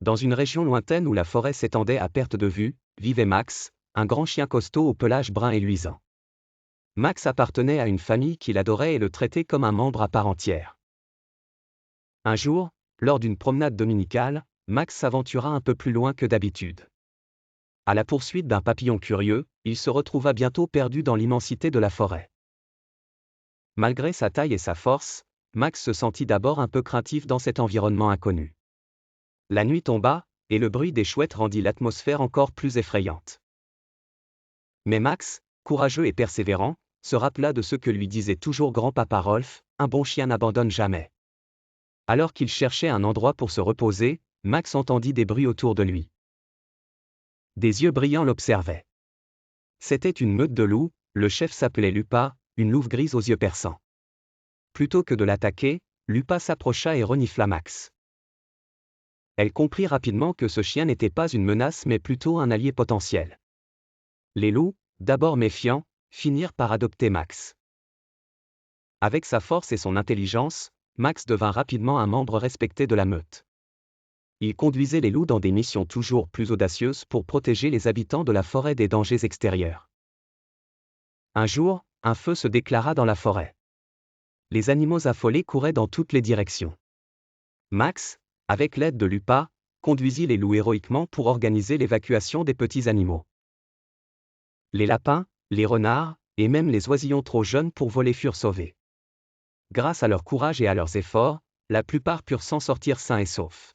Dans une région lointaine où la forêt s'étendait à perte de vue, vivait Max, un grand chien costaud au pelage brun et luisant. Max appartenait à une famille qu'il adorait et le traitait comme un membre à part entière. Un jour, lors d'une promenade dominicale, Max s'aventura un peu plus loin que d'habitude. À la poursuite d'un papillon curieux, il se retrouva bientôt perdu dans l'immensité de la forêt. Malgré sa taille et sa force, Max se sentit d'abord un peu craintif dans cet environnement inconnu. La nuit tomba, et le bruit des chouettes rendit l'atmosphère encore plus effrayante. Mais Max, courageux et persévérant, se rappela de ce que lui disait toujours grand-papa Rolf, un bon chien n'abandonne jamais. Alors qu'il cherchait un endroit pour se reposer, Max entendit des bruits autour de lui. Des yeux brillants l'observaient. C'était une meute de loups, le chef s'appelait Lupa, une louve grise aux yeux perçants. Plutôt que de l'attaquer, Lupa s'approcha et renifla Max. Elle comprit rapidement que ce chien n'était pas une menace mais plutôt un allié potentiel. Les loups, d'abord méfiants, finirent par adopter Max. Avec sa force et son intelligence, Max devint rapidement un membre respecté de la meute. Il conduisait les loups dans des missions toujours plus audacieuses pour protéger les habitants de la forêt des dangers extérieurs. Un jour, un feu se déclara dans la forêt. Les animaux affolés couraient dans toutes les directions. Max, avec l'aide de Lupa, conduisit les loups héroïquement pour organiser l'évacuation des petits animaux. Les lapins, les renards, et même les oisillons trop jeunes pour voler furent sauvés. Grâce à leur courage et à leurs efforts, la plupart purent s'en sortir sains et saufs.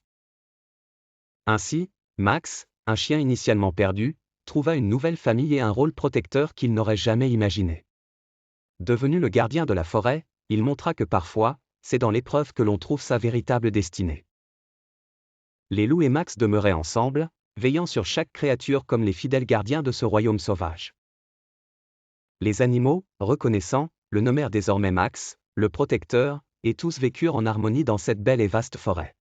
Ainsi, Max, un chien initialement perdu, trouva une nouvelle famille et un rôle protecteur qu'il n'aurait jamais imaginé. Devenu le gardien de la forêt, il montra que parfois, c'est dans l'épreuve que l'on trouve sa véritable destinée. Les loups et Max demeuraient ensemble, veillant sur chaque créature comme les fidèles gardiens de ce royaume sauvage. Les animaux, reconnaissants, le nommèrent désormais Max, le protecteur, et tous vécurent en harmonie dans cette belle et vaste forêt.